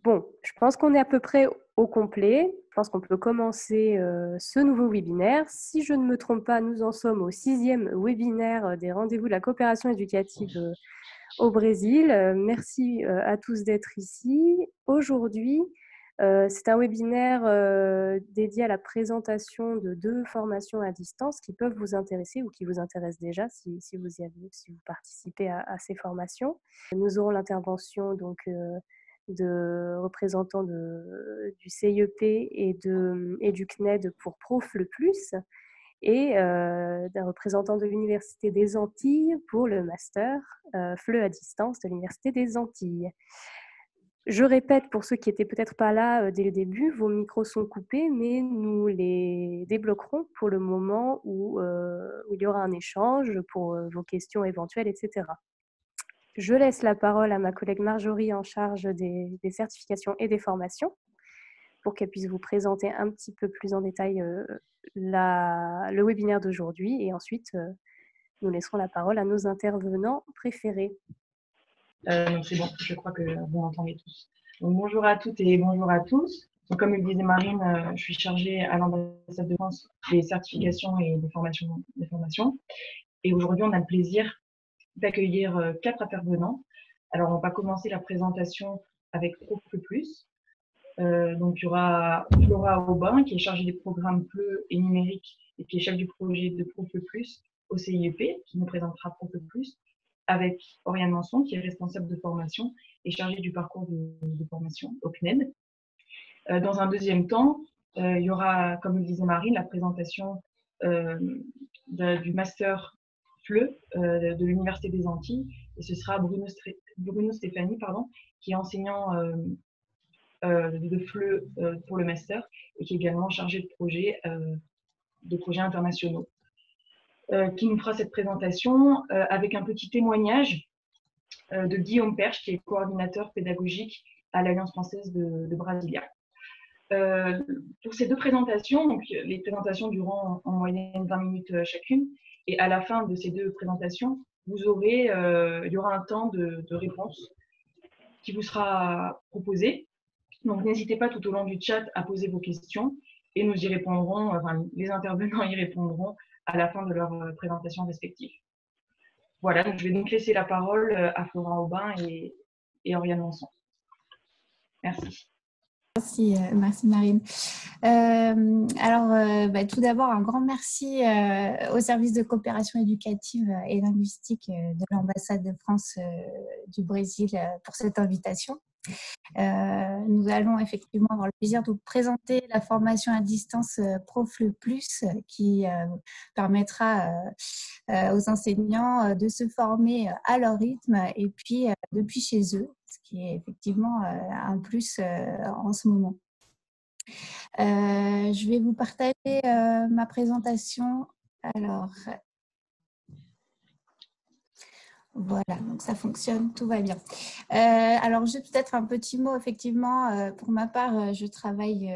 Bon, je pense qu'on est à peu près au complet. Je pense qu'on peut commencer ce nouveau webinaire. Si je ne me trompe pas, nous en sommes au 6e webinaire des rendez-vous de la coopération éducative au Brésil. Merci à tous d'être ici. Aujourd'hui, c'est un webinaire dédié à la présentation de 2 formations à distance qui peuvent vous intéresser ou qui vous intéressent déjà si vous participez à ces formations. Nous aurons l'intervention donc de représentants du CIEP et du CNED pour Prof le Plus et d'un représentant de l'Université des Antilles pour le master FLE à distance de l'Université des Antilles. Je répète pour ceux qui n'étaient peut-être pas là dès le début, vos micros sont coupés, mais nous les débloquerons pour le moment où il y aura un échange pour vos questions éventuelles, etc. Je laisse la parole à ma collègue Marjorie en charge des certifications et des formations pour qu'elle puisse vous présenter un petit peu plus en détail le webinaire d'aujourd'hui. Et ensuite, nous laisserons la parole à nos intervenants préférés. Donc c'est bon, je crois que vous m'entendez tous. Donc, bonjour à toutes et bonjour à tous. Donc, comme le disait Marine, je suis chargée à l'ambassade de France des certifications et des formations. Et aujourd'hui, on a le plaisir d'accueillir 4 intervenants. Alors, on va commencer la présentation avec Prof le Plus. Donc, il y aura Flora Aubin, qui est chargée des programmes FLE et numérique et qui est chef du projet de Prof le Plus au CIEP, qui nous présentera Prof le Plus, avec Oriane Manson, qui est responsable de formation et chargée du parcours de formation au CNED. Dans un deuxième temps, il y aura, comme le disait Marie, la présentation du master FLE de l'Université des Antilles, et ce sera Bruno Stéphanie, qui est enseignant de FLE pour le master et qui est également chargé de projets internationaux. Qui nous fera cette présentation avec un petit témoignage de Guillaume Perche, qui est coordinateur pédagogique à l'Alliance française de Brasilia. Pour ces 2 présentations, donc les présentations dureront en moyenne 20 minutes chacune, et à la fin de ces 2 présentations, il y aura un temps de réponse qui vous sera proposé. Donc n'hésitez pas tout au long du chat à poser vos questions et nous y répondrons, les intervenants y répondront à la fin de leur présentation respective. Voilà, donc je vais donc laisser la parole à Flora Aubin et Oriane Manson. Merci. Merci Marine. Tout d'abord, un grand merci au service de coopération éducative et linguistique de l'ambassade de France du Brésil pour cette invitation. Nous allons effectivement avoir le plaisir de vous présenter la formation à distance Prof le Plus qui permettra aux enseignants de se former à leur rythme et puis depuis chez eux, ce qui est effectivement un plus en ce moment. Je vais vous partager ma présentation. Alors, voilà, donc ça fonctionne, tout va bien. Alors, juste peut-être un petit mot, effectivement, pour ma part, je travaille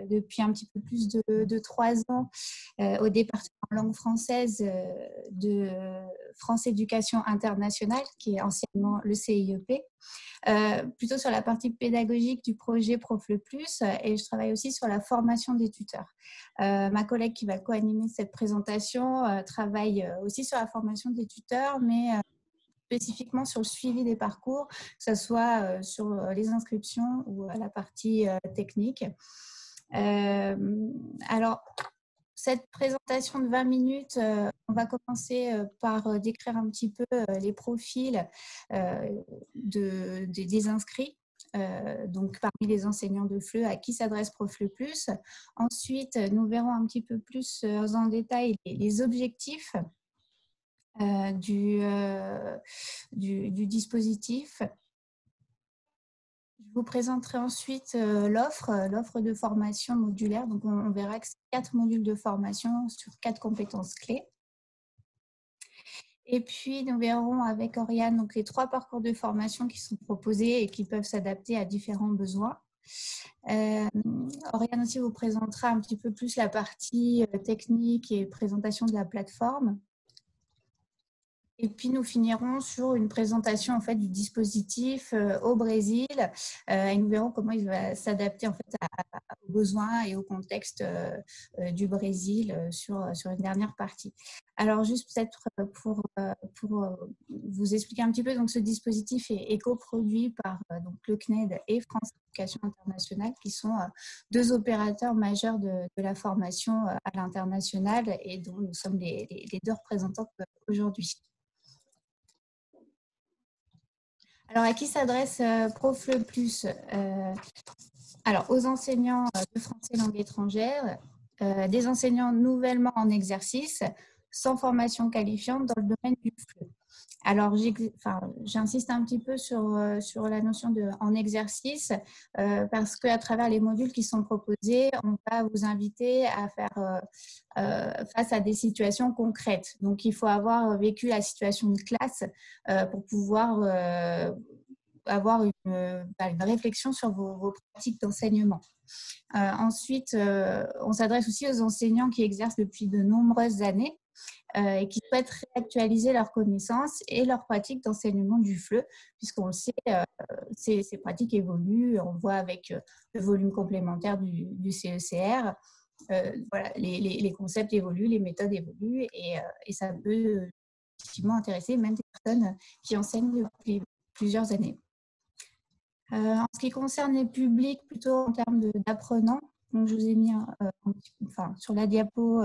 depuis un petit peu plus de 3 ans au département langue française de France Éducation Internationale, qui est anciennement le CIEP, plutôt sur la partie pédagogique du projet Prof le Plus, et je travaille aussi sur la formation des tuteurs. Ma collègue qui va co-animer cette présentation travaille aussi sur la formation des tuteurs, mais spécifiquement sur le suivi des parcours, que ce soit sur les inscriptions ou la partie technique. Alors, cette présentation de 20 minutes, on va commencer par décrire un petit peu les profils des inscrits. Donc parmi les enseignants de FLE à qui s'adresse Prof le Plus. Ensuite, nous verrons un petit peu plus en détail les objectifs du dispositif. Je vous présenterai ensuite l'offre de formation modulaire. Donc, on verra que c'est 4 modules de formation sur 4 compétences clés. Et puis, nous verrons avec Oriane donc, les 3 parcours de formation qui sont proposés et qui peuvent s'adapter à différents besoins. Oriane aussi vous présentera un petit peu plus la partie technique et présentation de la plateforme. Et puis, nous finirons sur une présentation en fait, du dispositif au Brésil et nous verrons comment il va s'adapter en fait, aux besoins et au contexte du Brésil sur une dernière partie. Alors, juste peut-être pour vous expliquer un petit peu, donc, ce dispositif est coproduit par donc, le CNED et France Éducation Internationale, qui sont deux opérateurs majeurs de la formation à l'international et dont nous sommes les deux représentantes aujourd'hui. Alors, à qui s'adresse ProfLE Plus? Alors, aux enseignants de français langue étrangère, des enseignants nouvellement en exercice, sans formation qualifiante dans le domaine du FLE. Alors, j'insiste un petit peu sur la notion de en exercice parce qu'à travers les modules qui sont proposés, on va vous inviter à faire face à des situations concrètes. Donc, il faut avoir vécu la situation de classe pour pouvoir avoir une réflexion sur vos pratiques d'enseignement. Ensuite, on s'adresse aussi aux enseignants qui exercent depuis de nombreuses années et qui souhaitent réactualiser leurs connaissances et leurs pratiques d'enseignement du FLE, puisqu'on le sait, ces pratiques évoluent, on le voit avec le volume complémentaire du CECR. Voilà, les concepts évoluent, les méthodes évoluent et ça peut effectivement intéresser même des personnes qui enseignent depuis plusieurs années. En ce qui concerne les publics, plutôt en termes d'apprenants, donc je vous ai mis sur la diapo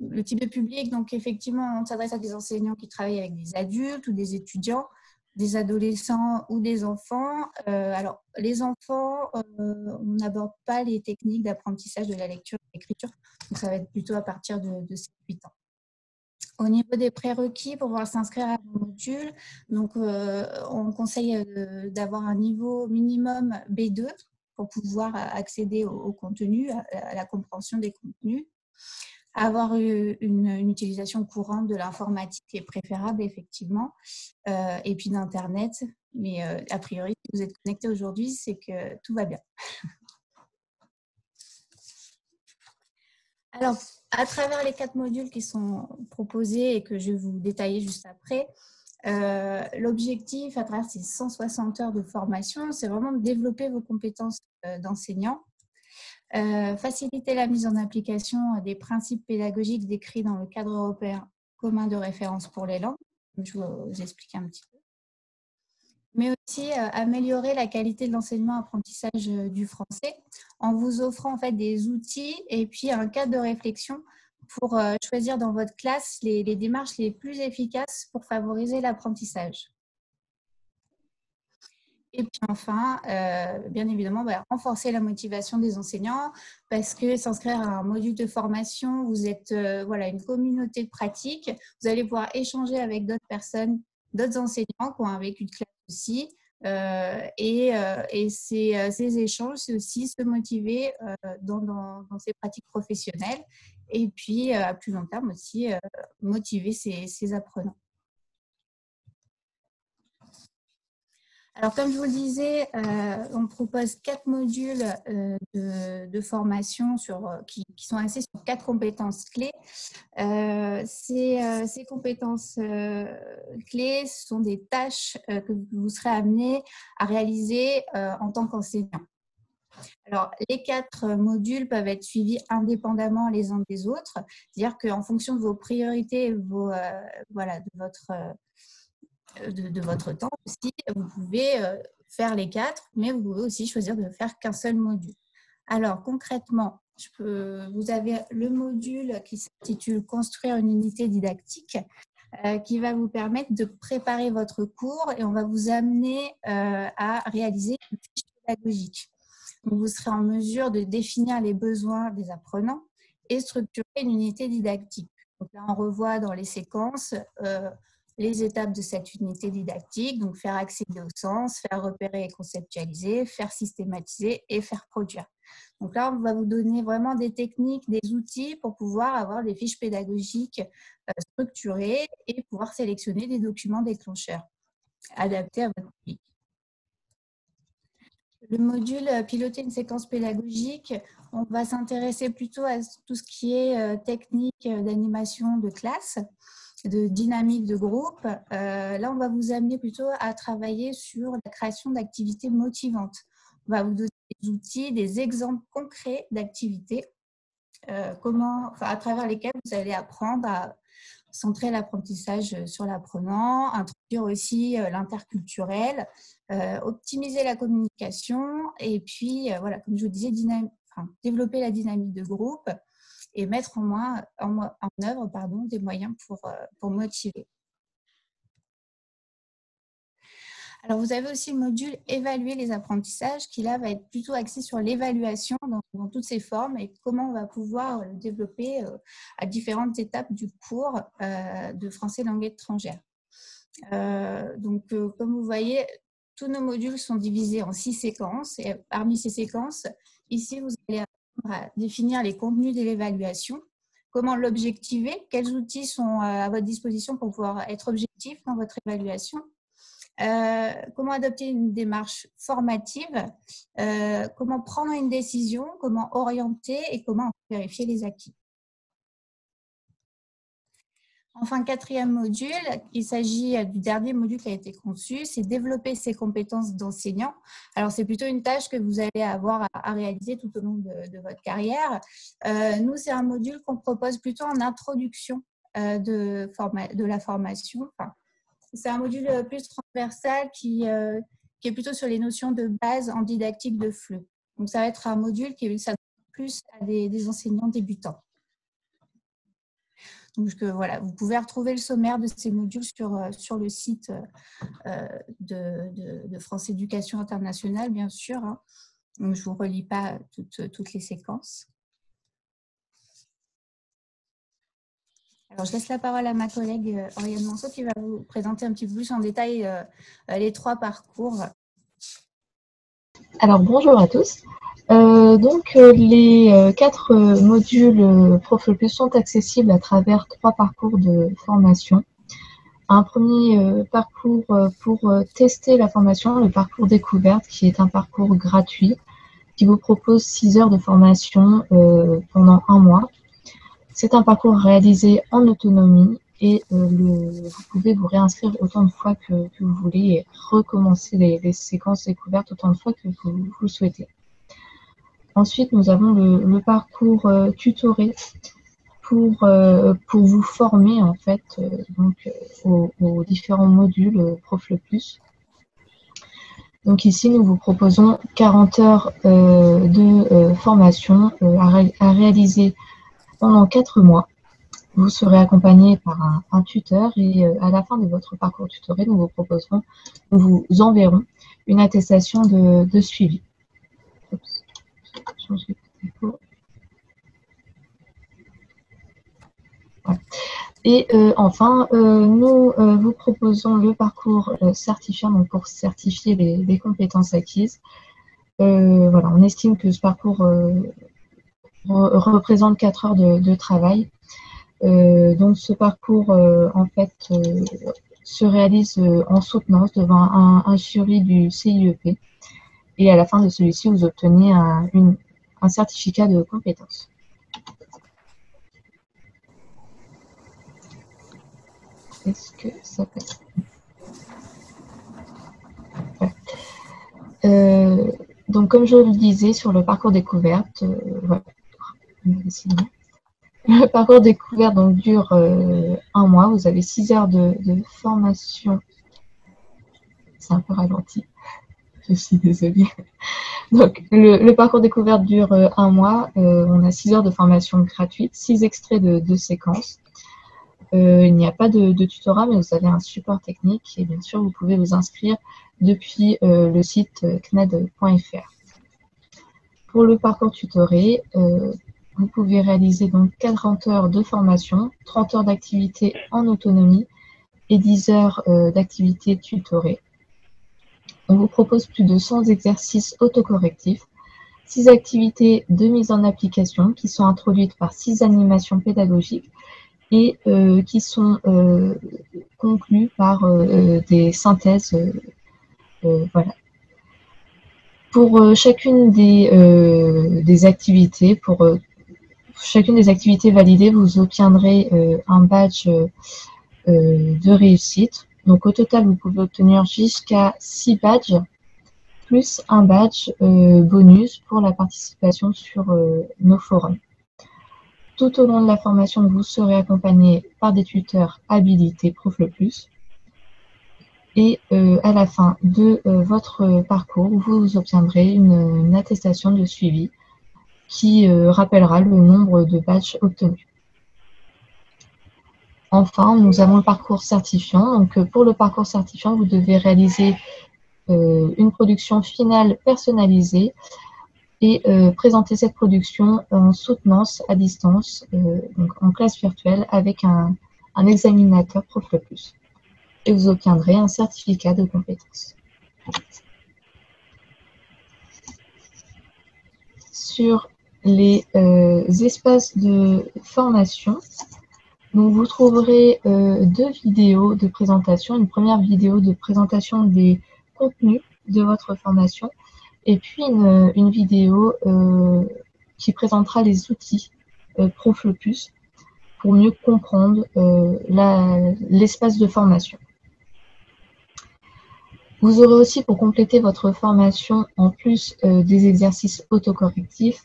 le type de public. Donc effectivement, on s'adresse à des enseignants qui travaillent avec des adultes ou des étudiants, des adolescents ou des enfants. Alors les enfants, on n'aborde pas les techniques d'apprentissage de la lecture et de l'écriture, donc ça va être plutôt à partir de 7-8 ans. Au niveau des prérequis pour pouvoir s'inscrire à un module, donc, on conseille d'avoir un niveau minimum B2 pour pouvoir accéder au contenu, à la compréhension des contenus. Avoir une utilisation courante de l'informatique est préférable, effectivement, et puis d'Internet. Mais a priori, si vous êtes connecté aujourd'hui, c'est que tout va bien. Alors, à travers les 4 modules qui sont proposés et que je vais vous détailler juste après, l'objectif à travers ces 160 heures de formation, c'est vraiment de développer vos compétences d'enseignant, faciliter la mise en application des principes pédagogiques décrits dans le cadre européen commun de référence pour les langues. Je vais vous expliquer un petit peu. Mais aussi améliorer la qualité de l'enseignement-apprentissage du français en vous offrant en fait des outils et puis un cadre de réflexion pour choisir dans votre classe les démarches les plus efficaces pour favoriser l'apprentissage. Et puis enfin, bien évidemment, renforcer la motivation des enseignants parce que s'inscrire à un module de formation, vous êtes une communauté de pratique, vous allez pouvoir échanger avec d'autres personnes, d'autres enseignants qui ont un vécu de classe aussi. Et ces échanges, c'est aussi se motiver dans ces pratiques professionnelles et puis à plus long terme aussi motiver ces apprenants. Alors, comme je vous le disais, on propose 4 modules de formation qui sont axés sur 4 compétences clés. Ces compétences clés sont des tâches que vous serez amenés à réaliser en tant qu'enseignant. Alors, les 4 modules peuvent être suivis indépendamment les uns des autres, c'est-à-dire qu'en fonction de vos priorités, de votre temps aussi, vous pouvez faire les 4, mais vous pouvez aussi choisir de ne faire qu'un seul module. Alors, concrètement, vous avez le module qui s'intitule « Construire une unité didactique » qui va vous permettre de préparer votre cours et on va vous amener à réaliser une fiche pédagogique. Donc, vous serez en mesure de définir les besoins des apprenants et structurer une unité didactique. Donc là, on revoit dans les séquences les étapes de cette unité didactique, donc faire accéder au sens, faire repérer et conceptualiser, faire systématiser et faire produire. Donc là, on va vous donner vraiment des techniques, des outils pour pouvoir avoir des fiches pédagogiques structurées et pouvoir sélectionner des documents déclencheurs adaptés à votre public. Le module piloter une séquence pédagogique, on va s'intéresser plutôt à tout ce qui est technique d'animation de classe. de dynamique de groupe, là, on va vous amener plutôt à travailler sur la création d'activités motivantes. On va vous donner des outils, des exemples concrets d'activités à travers lesquelles vous allez apprendre à centrer l'apprentissage sur l'apprenant, introduire aussi l'interculturel, optimiser la communication et puis, voilà, comme je vous disais, développer la dynamique de groupe et mettre en œuvre des moyens pour motiver. Alors, vous avez aussi le module « Évaluer les apprentissages » qui, là, va être plutôt axé sur l'évaluation dans toutes ses formes et comment on va pouvoir le développer à différentes étapes du cours de français langue étrangère. Comme vous voyez, tous nos modules sont divisés en 6 séquences et parmi ces séquences, ici, vous allez apprendre à définir les contenus de l'évaluation, comment l'objectiver, quels outils sont à votre disposition pour pouvoir être objectif dans votre évaluation, comment adopter une démarche formative, comment prendre une décision, comment orienter et comment vérifier les acquis. Enfin, 4e module, il s'agit du dernier module qui a été conçu, c'est développer ses compétences d'enseignant. Alors, c'est plutôt une tâche que vous allez avoir à réaliser tout au long de votre carrière. Nous, c'est un module qu'on propose plutôt en introduction de la formation. Enfin, c'est un module plus transversal qui est plutôt sur les notions de base en didactique de FLE. Donc, ça va être un module qui s'adresse plus à des enseignants débutants. Donc, voilà, vous pouvez retrouver le sommaire de ces modules sur le site de France Éducation Internationale, bien sûr. Hein. Donc, je ne vous relis pas toutes les séquences. Alors, je laisse la parole à ma collègue Oriane Manceau qui va vous présenter un petit peu plus en détail les 3 parcours. Alors, bonjour à tous. Les 4 modules ProflePlus sont accessibles à travers 3 parcours de formation. Un premier parcours pour tester la formation, le parcours découverte, qui est un parcours gratuit, qui vous propose 6 heures de formation pendant 1 mois. C'est un parcours réalisé en autonomie et vous pouvez vous réinscrire autant de fois que vous voulez et recommencer les séquences découvertes autant de fois que vous le souhaitez. Ensuite, nous avons le parcours tutoré pour vous former en fait aux différents modules ProflePlus. Donc ici, nous vous proposons 40 heures de formation à réaliser pendant 4 mois. Vous serez accompagné par un tuteur et à la fin de votre parcours tutoré, nous vous enverrons une attestation de suivi. Oups, voilà. Et enfin, nous vous proposons le parcours certifiant, donc pour certifier les compétences acquises. Voilà, on estime que ce parcours représente 4 heures de travail. Donc ce parcours en fait se réalise en soutenance devant un jury du CIEP et à la fin de celui-ci vous obtenez un certificat de compétence. Est-ce que ça passe? Ouais. Donc comme je le disais sur le parcours découverte, voilà. Le parcours découverte donc, dure 1 mois. Vous avez 6 heures de formation. C'est un peu ralenti. Je suis désolée. Donc, le parcours découverte dure 1 mois. On a 6 heures de formation gratuite, 6 extraits de séquences. Il n'y a pas de tutorat, mais vous avez un support technique. Et bien sûr, vous pouvez vous inscrire depuis le site cned.fr. Pour le parcours tutoré, vous pouvez réaliser donc 40 heures de formation, 30 heures d'activité en autonomie et 10 heures d'activité tutorée. On vous propose plus de 100 exercices autocorrectifs, 6 activités de mise en application qui sont introduites par 6 animations pédagogiques et qui sont conclues par des synthèses. Voilà. Pour chacune des activités, chacune des activités validées, vous obtiendrez un badge de réussite. Donc au total, vous pouvez obtenir jusqu'à 6 badges, plus un badge bonus pour la participation sur nos forums. Tout au long de la formation, vous serez accompagné par des tuteurs habilités Profle+. Et à la fin de votre parcours, vous obtiendrez une attestation de suivi qui rappellera le nombre de badges obtenus. Enfin, nous avons le parcours certifiant. Donc, pour le parcours certifiant, vous devez réaliser une production finale personnalisée et présenter cette production en soutenance à distance, donc en classe virtuelle, avec un examinateur Profle+. Et vous obtiendrez un certificat de compétence. Sur les espaces de formation, donc vous trouverez 2 vidéos de présentation. Une première vidéo de présentation des contenus de votre formation et puis une vidéo qui présentera les outils Profle+ pour mieux comprendre l'espace de formation. Vous aurez aussi, pour compléter votre formation, en plus des exercices autocorrectifs,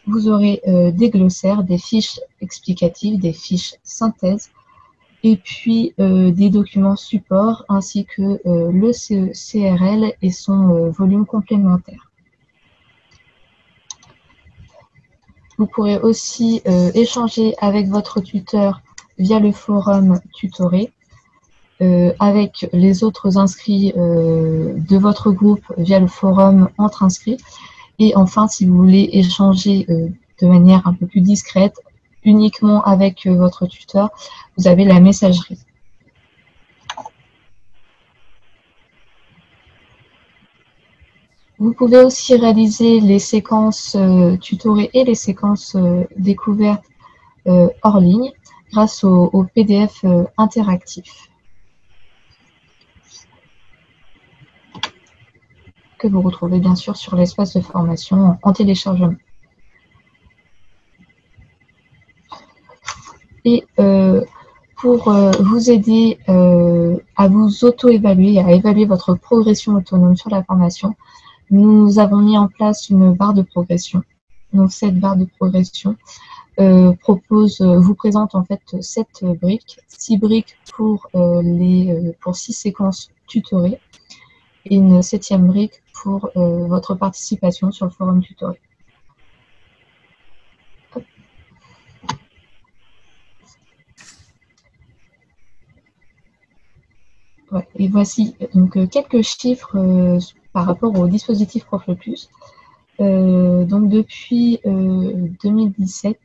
vous aurez des glossaires, des fiches explicatives, des fiches synthèses, et puis des documents supports, ainsi que le CRL et son volume complémentaire. Vous pourrez aussi échanger avec votre tuteur via le forum tutoré, avec les autres inscrits de votre groupe via le forum entre inscrits. Et enfin, si vous voulez échanger de manière un peu plus discrète, uniquement avec votre tuteur, vous avez la messagerie. Vous pouvez aussi réaliser les séquences tutorées et les séquences découvertes hors ligne grâce au PDF interactif que vous retrouvez bien sûr sur l'espace de formation en téléchargement. Et pour vous aider à vous auto-évaluer, à évaluer votre progression autonome sur la formation, nous avons mis en place une barre de progression. Donc cette barre de progression vous présente en fait 7 briques, 6 briques pour 6 séquences tutorées et une 7e brique pour votre participation sur le forum tutoré. Ouais, et voici donc quelques chiffres par rapport au dispositif Profle+. Donc depuis 2007,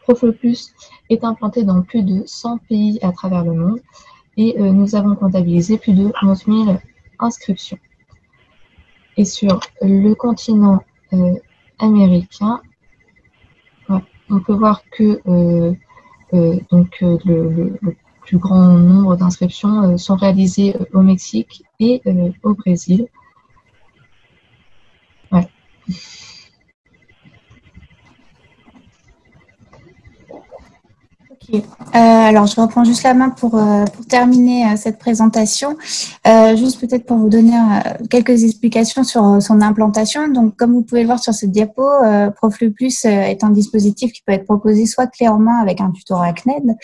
Profle+ est implanté dans plus de 100 pays à travers le monde et nous avons comptabilisé plus de 11 000 inscriptions. Et sur le continent américain, ouais, on peut voir que le plus grand nombre d'inscriptions sont réalisées au Mexique et au Brésil. Ouais. Ok. Alors, je reprends juste la main pour terminer cette présentation. Juste peut-être pour vous donner quelques explications sur son implantation. Donc, comme vous pouvez le voir sur cette diapo, Profle+ est un dispositif qui peut être proposé soit clairement avec un tutorat CNED,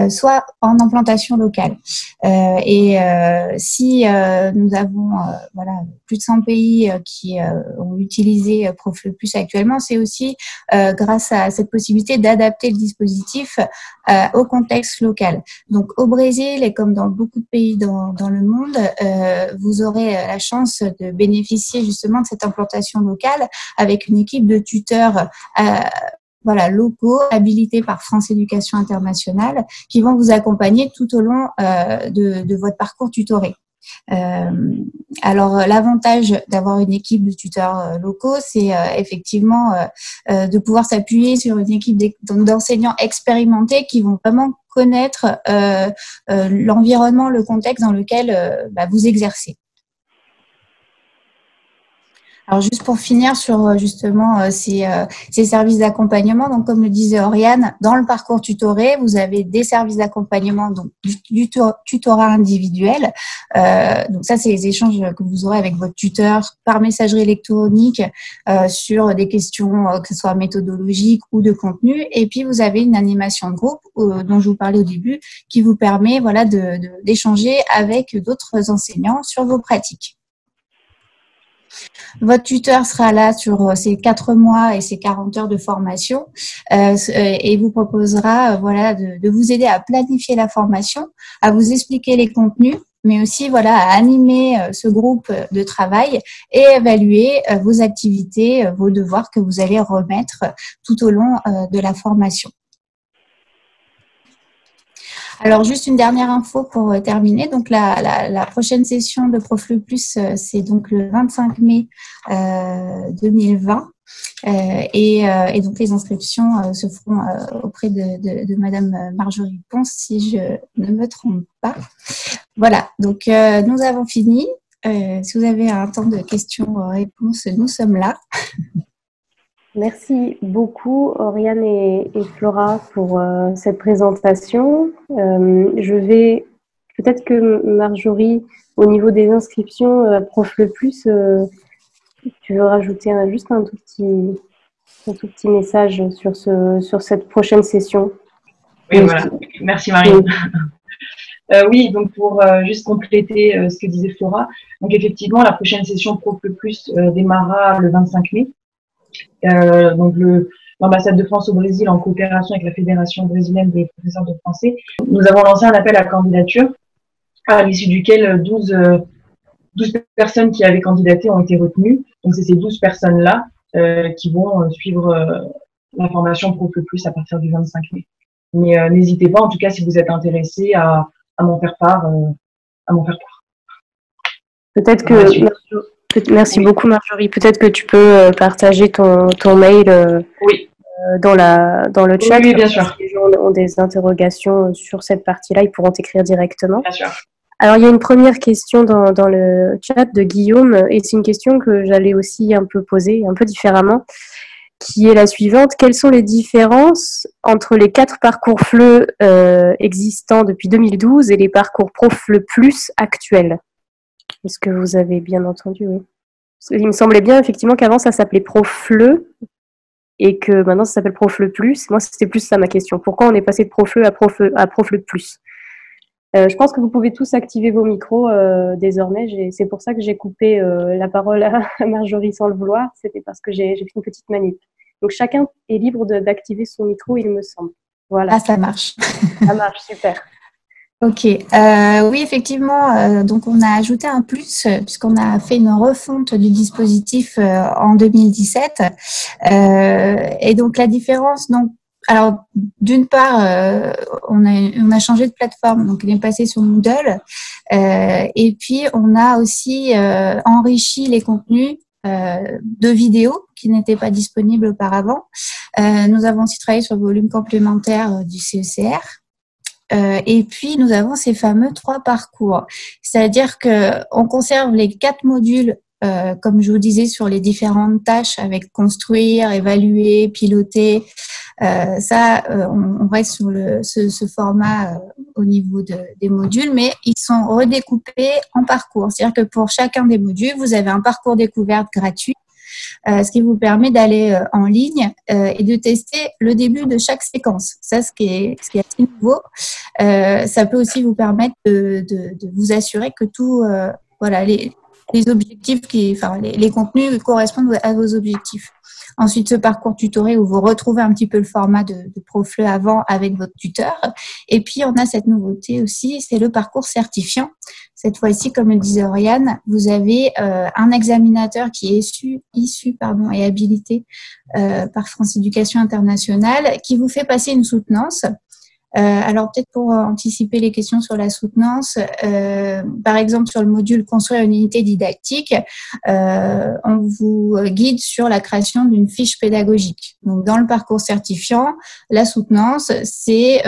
soit en implantation locale. Si nous avons plus de 100 pays qui ont utilisé Profle+ actuellement, c'est aussi grâce à cette possibilité d'adapter le dispositif au contexte local. Donc au Brésil et comme dans beaucoup de pays dans le monde, vous aurez la chance de bénéficier justement de cette implantation locale avec une équipe de tuteurs locaux habilités par France Éducation Internationale qui vont vous accompagner tout au long de votre parcours tutoré. Alors l'avantage d'avoir une équipe de tuteurs locaux, c'est effectivement de pouvoir s'appuyer sur une équipe d'enseignants expérimentés qui vont vraiment connaître l'environnement, le contexte dans lequel vous exercez. Alors, juste pour finir sur justement ces services d'accompagnement, donc comme le disait Oriane, dans le parcours tutoré, vous avez des services d'accompagnement, donc du tutorat individuel. Donc ça, c'est les échanges que vous aurez avec votre tuteur par messagerie électronique sur des questions que ce soit méthodologiques ou de contenu. Et puis, vous avez une animation de groupe dont je vous parlais au début, qui vous permet d'échanger avec d'autres enseignants sur vos pratiques. Votre tuteur sera là sur ces 4 mois et ces 40 heures de formation et vous proposera de vous aider à planifier la formation, à vous expliquer les contenus, mais aussi à animer ce groupe de travail et évaluer vos activités, vos devoirs que vous allez remettre tout au long de la formation. Alors, juste une dernière info pour terminer. Donc, la prochaine session de ProfLE+, c'est donc le 25 mai 2020. Et donc, les inscriptions se feront auprès de Madame Marjorie Ponce, si je ne me trompe pas. Voilà, donc nous avons fini. Si vous avez un temps de questions-réponses, nous sommes là. Merci beaucoup, Oriane et Flora, pour cette présentation. Je vais, peut-être que Marjorie, au niveau des inscriptions à ProfLE+, tu veux rajouter juste un tout petit message sur cette prochaine session. Oui, voilà. Merci, Marine. Oui, donc pour juste compléter ce que disait Flora, donc effectivement, la prochaine session ProfLE+ démarrera le 25 mai. Donc l'ambassade de France au Brésil, en coopération avec la Fédération brésilienne des professeurs de français, nous avons lancé un appel à candidature à l'issue duquel 12 personnes qui avaient candidaté ont été retenues. Donc c'est ces 12 personnes-là qui vont suivre la formation ProfLE+ à partir du 25 mai. Mais n'hésitez pas, en tout cas, si vous êtes intéressés, à m'en faire part. Peut-être que... Merci beaucoup, Marjorie. Peut-être que tu peux partager ton mail oui. Dans le chat. Oui, bien sûr. Si les gens ont des interrogations sur cette partie-là, ils pourront t'écrire directement. Bien sûr. Alors, il y a une première question dans le chat de Guillaume, et c'est une question que j'allais aussi un peu poser, un peu différemment, qui est la suivante. Quelles sont les différences entre les 4 parcours FLE existants depuis 2012 et les parcours ProfLE+ actuels ? Est-ce que vous avez bien entendu? Oui. Il me semblait bien effectivement qu'avant ça s'appelait ProfLE et que maintenant ça s'appelle ProfLE+. Moi, c'était plus ça ma question. Pourquoi on est passé de ProfLE à ProfLE+? Je pense que vous pouvez tous activer vos micros désormais. C'est pour ça que j'ai coupé la parole à Marjorie sans le vouloir. C'était parce que j'ai fait une petite manip. Donc chacun est libre d'activer son micro, il me semble. Voilà. Ah, ça marche. Ça marche, super. Ok, oui effectivement, donc on a ajouté un plus puisqu'on a fait une refonte du dispositif en 2017 et donc la différence, donc alors d'une part on a changé de plateforme, donc il est passé sur Moodle et puis on a aussi enrichi les contenus de vidéos qui n'étaient pas disponibles auparavant. Nous avons aussi travaillé sur le volume complémentaire du CECR. Et puis, nous avons ces fameux 3 parcours. C'est-à-dire qu'on conserve les 4 modules, comme je vous disais, sur les différentes tâches avec construire, évaluer, piloter. On reste sur ce format au niveau des modules, mais ils sont redécoupés en parcours. C'est-à-dire que pour chacun des modules, vous avez un parcours découverte gratuit. Ce qui vous permet d'aller en ligne et de tester le début de chaque séquence. Ça, ce qui est assez nouveau. Ça peut aussi vous permettre de vous assurer que tout, les objectifs, les contenus correspondent à vos objectifs. Ensuite, ce parcours tutoré où vous retrouvez un petit peu le format de ProfLE avant avec votre tuteur. Et puis, on a cette nouveauté aussi, c'est le parcours certifiant. Cette fois-ci, comme le disait Oriane, vous avez un examinateur qui est issu et habilité par France Éducation Internationale qui vous fait passer une soutenance Alors peut-être pour anticiper les questions sur la soutenance, par exemple sur le module construire une unité didactique, on vous guide sur la création d'une fiche pédagogique. Donc dans le parcours certifiant, la soutenance, c'est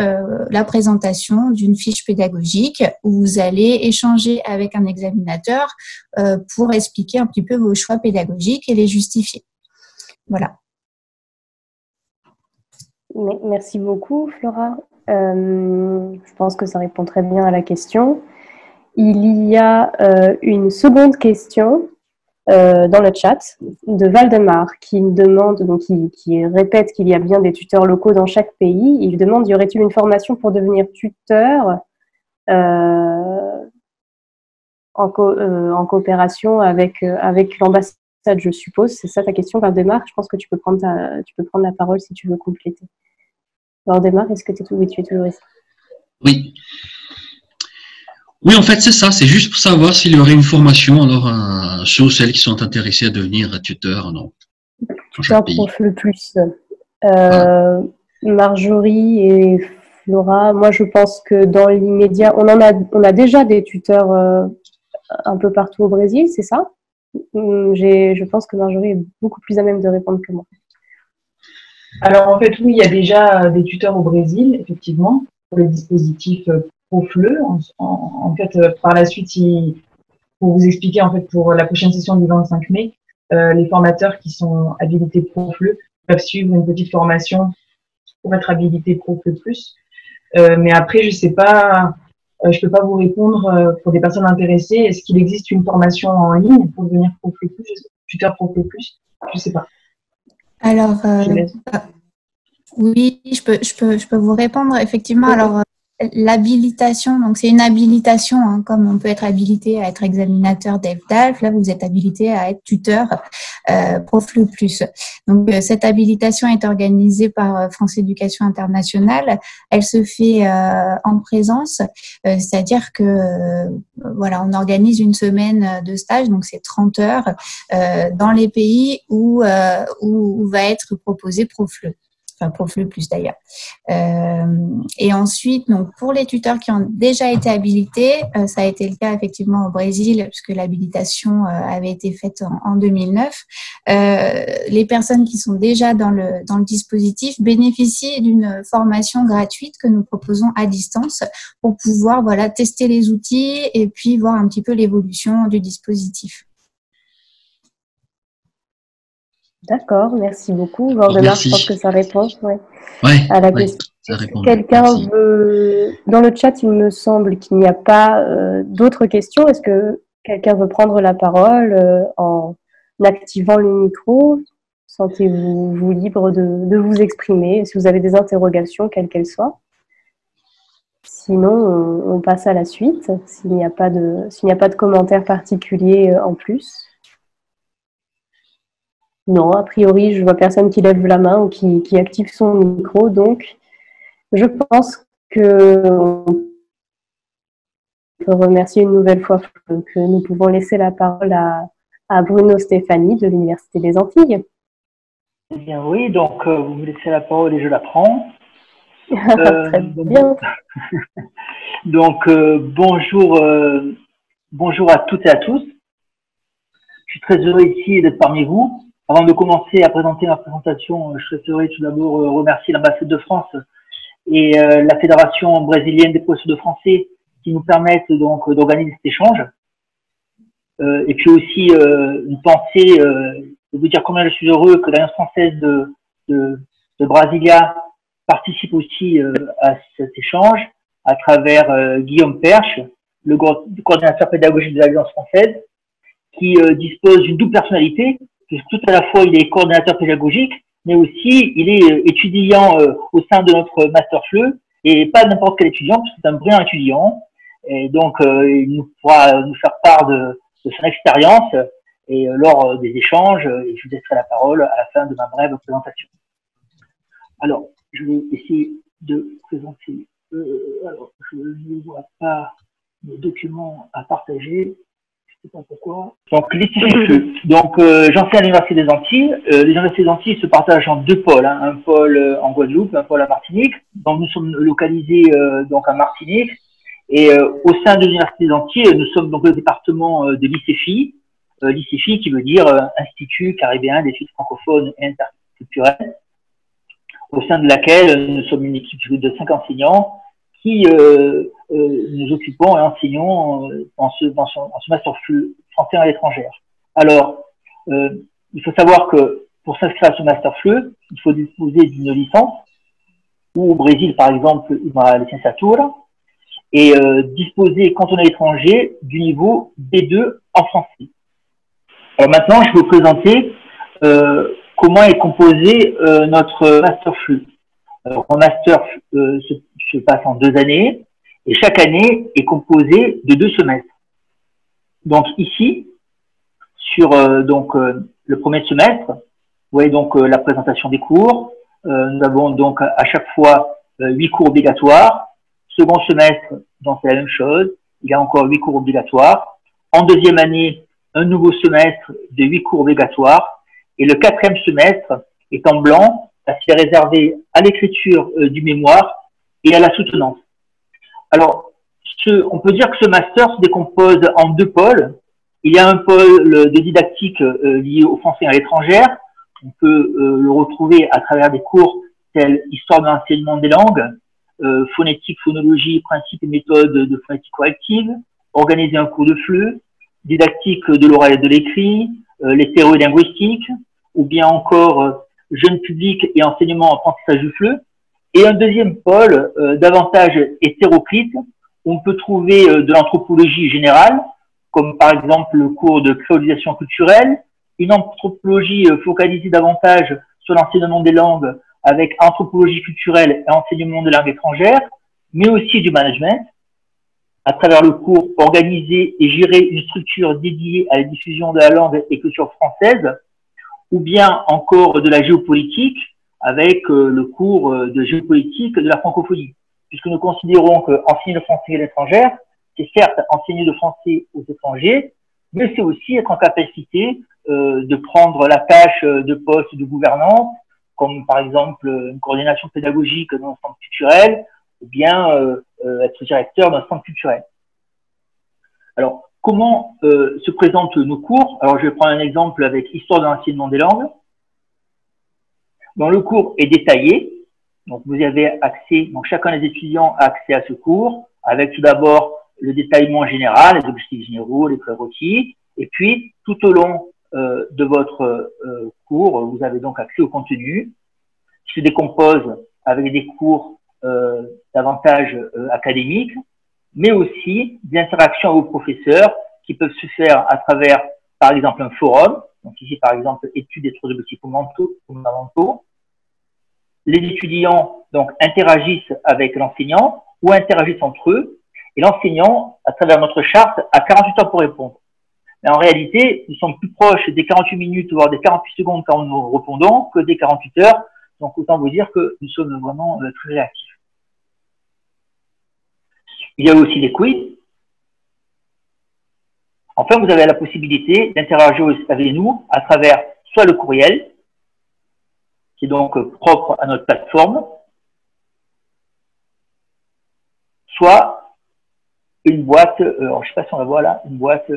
la présentation d'une fiche pédagogique où vous allez échanger avec un examinateur pour expliquer un petit peu vos choix pédagogiques et les justifier. Voilà. Merci beaucoup, Flora. Je pense que ça répond très bien à la question. Il y a une seconde question dans le chat de Valdemar qui demande, donc qui répète qu'il y a bien des tuteurs locaux dans chaque pays. Il demande, y aurait-il une formation pour devenir tuteur en coopération avec l'ambassade, je suppose. C'est ça ta question, Valdemar. Je pense que tu peux prendre la parole si tu veux compléter. Valdemar, est-ce que tu es toujours ici? Oui. Oui, en fait, c'est ça. C'est juste pour savoir s'il y aurait une formation alors sur celles qui sont intéressées à devenir tuteur. Non. Tuteur prof le plus. Marjorie et Flora, moi je pense que dans l'immédiat, on a déjà des tuteurs un peu partout au Brésil, c'est ça? Je pense que Marjorie est beaucoup plus à même de répondre que moi. Alors en fait, oui, il y a déjà des tuteurs au Brésil, effectivement, pour le dispositif ProFleu. En fait, par la suite, pour vous expliquer, en fait, pour la prochaine session du 25 mai, les formateurs qui sont habilités ProFleu peuvent suivre une petite formation pour être habilités ProFleu plus. Mais après, je sais pas, je peux pas vous répondre pour des personnes intéressées. Est-ce qu'il existe une formation en ligne pour devenir ProFleu plus, tuteur ProFleu plus? Je sais pas. Alors, oui, je peux vous répondre. Effectivement, alors l'habilitation, donc c'est une habilitation, hein, comme on peut être habilité à être examinateur d'EFDALF, là vous êtes habilité à être tuteur ProFleu plus. Donc cette habilitation est organisée par France Éducation Internationale. Elle se fait en présence, c'est-à-dire que voilà, on organise une semaine de stage, donc c'est 30 heures dans les pays où va être proposé ProFleu. Enfin, ProFleu plus d'ailleurs. Et ensuite, donc pour les tuteurs qui ont déjà été habilités, ça a été le cas effectivement au Brésil, puisque l'habilitation avait été faite en 2009. Les personnes qui sont déjà dans le dispositif bénéficient d'une formation gratuite que nous proposons à distance pour pouvoir voilà tester les outils et puis voir un petit peu l'évolution du dispositif. D'accord, merci beaucoup. Valdemar, je pense que ça répond à la question. Quelqu'un veut... Dans le chat, il me semble qu'il n'y a pas d'autres questions. Est-ce que quelqu'un veut prendre la parole en activant le micro? Sentez-vous libre de vous exprimer si vous avez des interrogations, quelles qu'elles soient. Sinon, on passe à la suite, s'il n'y a pas de commentaires particuliers en plus. Non, a priori, je vois personne qui lève la main ou qui active son micro, donc je pense qu'on peut remercier une nouvelle fois que nous pouvons laisser la parole à Bruno Stéphanie de l'Université des Antilles. Eh bien oui, donc vous me laissez la parole et je la prends. Très bien. Donc bonjour à toutes et à tous. Je suis très heureux ici d'être parmi vous. Avant de commencer à présenter ma présentation, je souhaiterais tout d'abord remercier l'ambassade de France et la Fédération brésilienne des professeurs de français qui nous permettent donc d'organiser cet échange. Et puis aussi une pensée, de vous dire combien je suis heureux que l'Alliance française de Brasilia participe aussi à cet échange à travers Guillaume Perche, le coordinateur pédagogique de l'Alliance française, qui dispose d'une double personnalité, puisque tout à la fois il est coordinateur pédagogique, mais aussi il est étudiant au sein de notre Master FLE, et pas n'importe quel étudiant, parce que c'est un brillant étudiant, et donc il nous pourra nous faire part de son expérience et lors des échanges, et je vous laisserai la parole à la fin de ma brève présentation. Alors, je vais essayer de présenter. Alors, je ne vois pas mes documents à partager. Je sais pas pourquoi. Donc, l'ICFE. Donc, j'enseigne à l'Université des Antilles. Les Universités des Antilles se partagent en deux pôles, hein, un pôle en Guadeloupe, un pôle à Martinique. Donc, nous sommes localisés donc à Martinique. Et au sein de l'Université des Antilles, nous sommes donc le département de l'ICFI. L'ICFI qui veut dire Institut caribéen d'études francophones et interculturelles, au sein de laquelle nous sommes une équipe de 5 enseignants qui nous occupons et enseignons en ce master français à l'étranger. Alors, il faut savoir que pour s'inscrire à ce master FLE, il faut disposer d'une licence, ou au Brésil, par exemple, la licenciatura, et disposer, quand on est à l'étranger, du niveau B2 en français. Alors maintenant, je vais vous présenter comment est composé notre master FLE. Alors, un master se passe en 2 années, et chaque année est composée de 2 semestres. Donc ici, sur le premier semestre, vous voyez donc la présentation des cours. Nous avons donc à chaque fois 8 cours obligatoires. Second semestre, donc c'est la même chose. Il y a encore 8 cours obligatoires. En deuxième année, un nouveau semestre de 8 cours obligatoires. Et le 4e semestre est en blanc, c'est réservé à l'écriture du mémoire et à la soutenance. Alors, on peut dire que ce master se décompose en 2 pôles. Il y a un pôle de didactique lié au français à l'étrangère. On peut le retrouver à travers des cours tels Histoire de l'enseignement des langues, phonétique, phonologie, principes et méthodes de phonétique corrective, organiser un cours de FLE, didactique de l'oral et de l'écrit, les théories linguistiques, ou bien encore jeune public et enseignement apprentissage du FLE. Et un deuxième pôle davantage hétéroclite, où on peut trouver de l'anthropologie générale, comme par exemple le cours de créolisation culturelle, une anthropologie focalisée davantage sur l'enseignement des langues avec anthropologie culturelle et enseignement des langues étrangères, mais aussi du management, à travers le cours organiser et gérer une structure dédiée à la diffusion de la langue et culture française, ou bien encore de la géopolitique, avec le cours de géopolitique de la francophonie, puisque nous considérons qu'enseigner le français à l'étranger, c'est certes enseigner le français aux étrangers, mais c'est aussi être en capacité de prendre la tâche de poste de gouvernance, comme par exemple une coordination pédagogique dans un centre culturel, ou bien être directeur d'un centre culturel. Alors, comment se présentent nos cours? Alors, je vais prendre un exemple avec Histoire de l'enseignement des langues. Donc, le cours est détaillé. Donc, vous avez accès, donc chacun des étudiants a accès à ce cours, avec tout d'abord le détaillement général, les objectifs généraux, les prérequis, et puis tout au long de votre cours, vous avez donc accès au contenu qui se décompose avec des cours davantage académiques, mais aussi des interactions avec vos professeurs qui peuvent se faire à travers, par exemple, un forum. Donc ici, par exemple, études des trois objectifs fondamentaux. Les étudiants donc interagissent avec l'enseignant ou interagissent entre eux, et l'enseignant, à travers notre charte, a 48 heures pour répondre. Mais en réalité, nous sommes plus proches des 48 minutes, voire des 48 secondes quand nous répondons, que des 48 heures. Donc, autant vous dire que nous sommes vraiment très réactifs. Il y a aussi des quiz. Enfin, vous avez la possibilité d'interagir avec nous à travers soit le courriel, qui est donc propre à notre plateforme, soit une boîte, alors je ne sais pas si on la voit là, une boîte,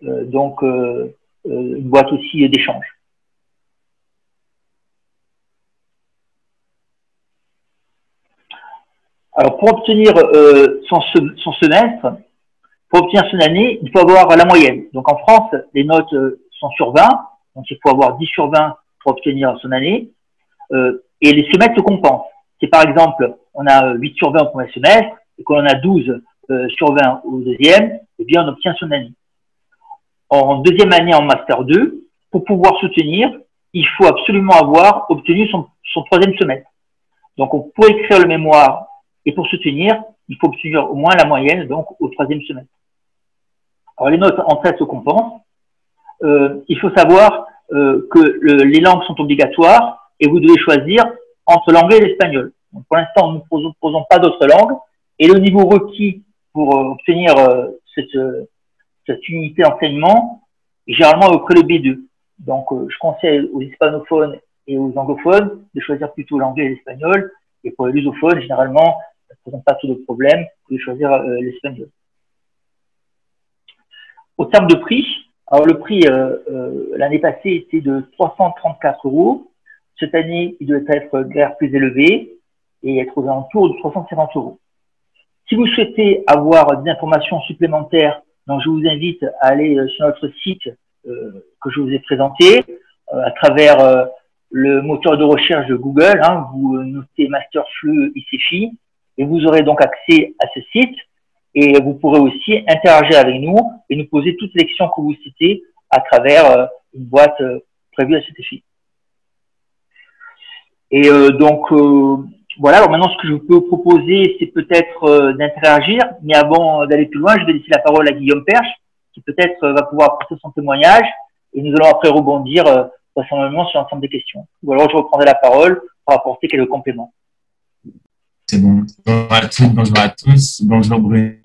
une boîte aussi d'échange. Alors, pour obtenir son semestre, pour obtenir son année, il faut avoir la moyenne. Donc, en France, les notes sont sur 20, donc il faut avoir 10 sur 20 pour obtenir son année. Et les semestres se compensent. Si par exemple, on a 8 sur 20 au premier semestre et qu'on en a 12 sur 20 au deuxième, eh bien, on obtient son année. En deuxième année en Master 2, pour pouvoir soutenir, il faut absolument avoir obtenu son troisième semestre. Donc, on peut écrire le mémoire et pour soutenir, il faut obtenir au moins la moyenne, donc au troisième semestre. Alors, les notes entre elles se compensent. Il faut savoir que les langues sont obligatoires et vous devez choisir entre l'anglais et l'espagnol. Pour l'instant, nous ne proposons pas d'autres langues et le niveau requis pour obtenir cette unité d'enseignement est généralement à peu près le B2. Donc, je conseille aux hispanophones et aux anglophones de choisir plutôt l'anglais et l'espagnol. Et pour les lusophones, généralement, ça ne présente pas tout de problème, vous pouvez choisir l'espagnol. Au terme de prix, alors le prix l'année passée était de 334 €. Cette année, il doit être guère plus élevé et être aux alentours de 350 €. Si vous souhaitez avoir des informations supplémentaires, donc je vous invite à aller sur notre site que je vous ai présenté à travers le moteur de recherche de Google. Vous notez Masterfleu ICFI et vous aurez donc accès à ce site. Et vous pourrez aussi interagir avec nous et nous poser toutes les questions que vous citez à travers une boîte prévue à cet effet. Et voilà, alors maintenant ce que je peux vous proposer, c'est peut-être d'interagir, mais avant d'aller plus loin, je vais laisser la parole à Guillaume Perche, qui peut-être va pouvoir apporter son témoignage, et nous allons après rebondir vraisemblablement sur l'ensemble des questions. Ou alors je reprendrai la parole pour apporter quelques compléments. C'est bon. Bonjour à toutes, bonjour à tous. Bonjour Bruno.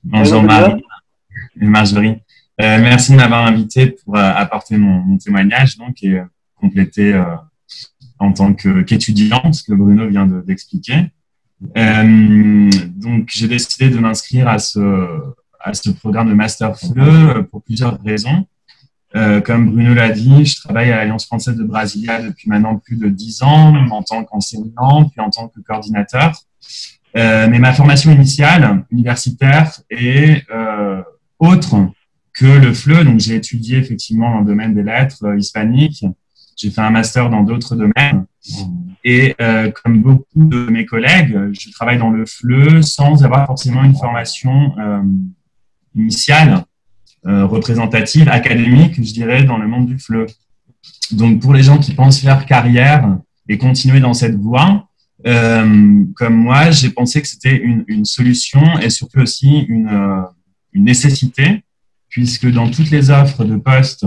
Bonjour Marie et Marjorie. Merci de m'avoir invité pour apporter mon témoignage donc, et compléter en tant qu'étudiant, ce que Bruno vient d'expliquer. Donc, j'ai décidé de m'inscrire à ce programme de Masterfleu pour plusieurs raisons. Comme Bruno l'a dit, je travaille à l'Alliance française de Brasilia depuis maintenant plus de 10 ans, en tant qu'enseignant, puis en tant que coordinateur. Mais ma formation initiale, universitaire, est autre que le FLE. Donc, j'ai étudié effectivement dans le domaine des lettres hispaniques. J'ai fait un master dans d'autres domaines. Et comme beaucoup de mes collègues, je travaille dans le FLE sans avoir forcément une formation initiale représentative, académique, je dirais, dans le monde du FLE. Donc, pour les gens qui pensent faire carrière et continuer dans cette voie, comme moi, j'ai pensé que c'était une solution et surtout aussi une nécessité, puisque dans toutes les offres de postes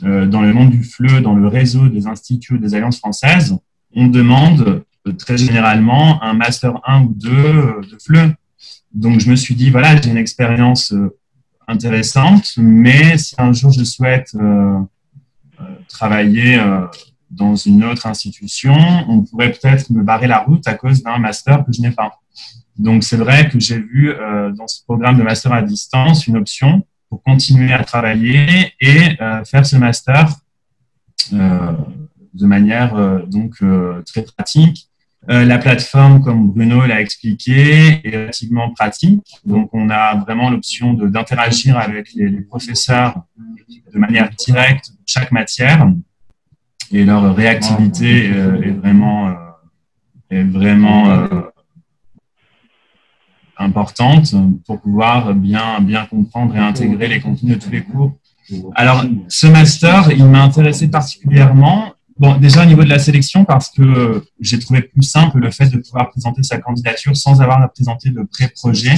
dans le monde du FLE, dans le réseau des instituts des alliances françaises, on demande très généralement un master 1 ou 2 de FLE. Donc, je me suis dit, voilà, j'ai une expérience intéressante, mais si un jour je souhaite travailler dans une autre institution, on pourrait peut-être me barrer la route à cause d'un master que je n'ai pas. Donc, c'est vrai que j'ai vu dans ce programme de master à distance une option pour continuer à travailler et faire ce master de manière très pratique. La plateforme, comme Bruno l'a expliqué, est relativement pratique. Donc, on a vraiment l'option d'interagir avec les professeurs de manière directe pour chaque matière. Et leur réactivité est vraiment importante pour pouvoir bien comprendre et intégrer les contenus de tous les cours. Alors, ce master, il m'a intéressé particulièrement. Bon, déjà au niveau de la sélection, parce que j'ai trouvé plus simple le fait de pouvoir présenter sa candidature sans avoir à présenter de pré-projet.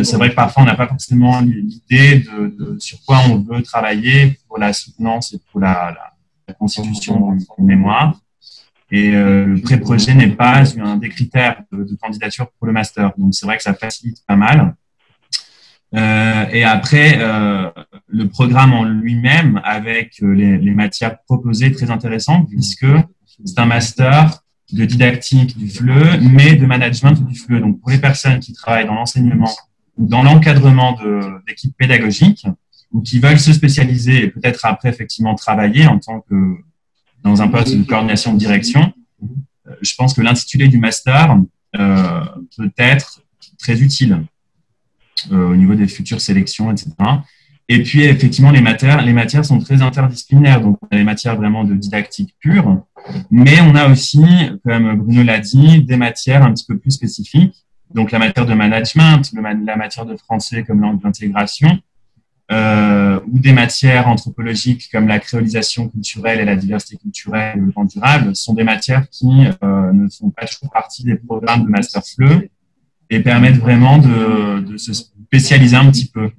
C'est vrai que parfois on n'a pas forcément l'idée de sur quoi on veut travailler pour la soutenance et pour la constitution du mémoire. Et le pré-projet n'est pas un des critères de candidature pour le master. Donc c'est vrai que ça facilite pas mal. Et après, le programme en lui-même, avec les matières proposées, très intéressant, puisque c'est un master de didactique du FLE, mais de management du FLE. Donc, pour les personnes qui travaillent dans l'enseignement ou dans l'encadrement d'équipes pédagogiques, ou qui veulent se spécialiser et peut-être après, effectivement, travailler en tant que dans un poste de coordination de direction, je pense que l'intitulé du master peut être très utile au niveau des futures sélections, etc. Et puis, effectivement, les matières sont très interdisciplinaires. Donc, on a les matières vraiment de didactique pure, mais on a aussi, comme Bruno l'a dit, des matières un petit peu plus spécifiques. Donc, la matière de management, la matière de français comme langue d'intégration, ou des matières anthropologiques comme la créolisation culturelle et la diversité culturelle et le développement durable sont des matières qui ne font pas toujours partie des programmes de Master FLE et permettent vraiment de se spécialiser un petit peu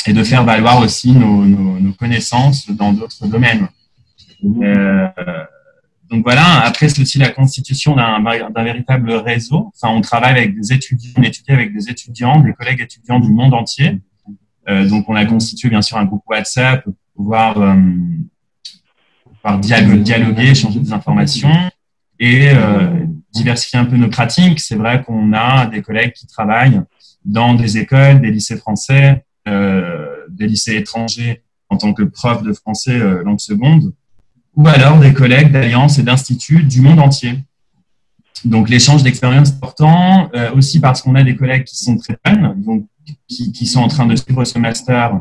et de faire valoir aussi nos connaissances dans d'autres domaines. Donc voilà, après c'est aussi la constitution d'un véritable réseau. Enfin, on travaille avec des étudiants, on étudie avec des étudiants, des collègues étudiants du monde entier. Donc, on a constitué bien sûr un groupe WhatsApp pour pouvoir dialoguer, échanger des informations et diversifier un peu nos pratiques. C'est vrai qu'on a des collègues qui travaillent dans des écoles, des lycées français, des lycées étrangers en tant que prof de français langue seconde, ou alors des collègues d'alliances et d'instituts du monde entier. Donc, l'échange d'expériences est important, aussi parce qu'on a des collègues qui sont très jeunes, donc qui sont en train de suivre ce master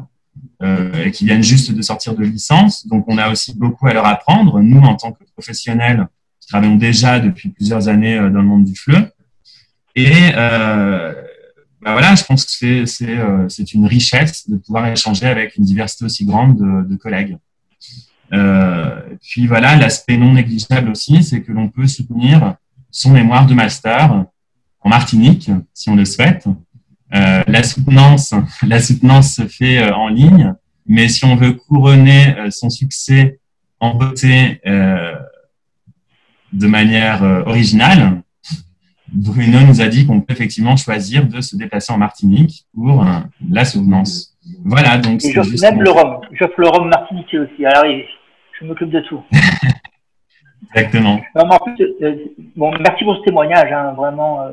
et qui viennent juste de sortir de licence. Donc, on a aussi beaucoup à leur apprendre. Nous, en tant que professionnels, qui travaillons déjà depuis plusieurs années dans le monde du FLE. Et voilà, je pense que c'est une richesse de pouvoir échanger avec une diversité aussi grande de collègues. Puis voilà, l'aspect non négligeable aussi, c'est que l'on peut soutenir son mémoire de master en Martinique, si on le souhaite. La soutenance se fait en ligne, mais si on veut couronner son succès en beauté de manière originale, Bruno nous a dit qu'on peut effectivement choisir de se déplacer en Martinique pour la soutenance. Voilà, donc c'est juste. Même le rhum. J'offre le rhum martiniquais aussi. Alors, je m'occupe de tout. Exactement. Non, mais en plus, bon, merci pour ce témoignage, hein, vraiment.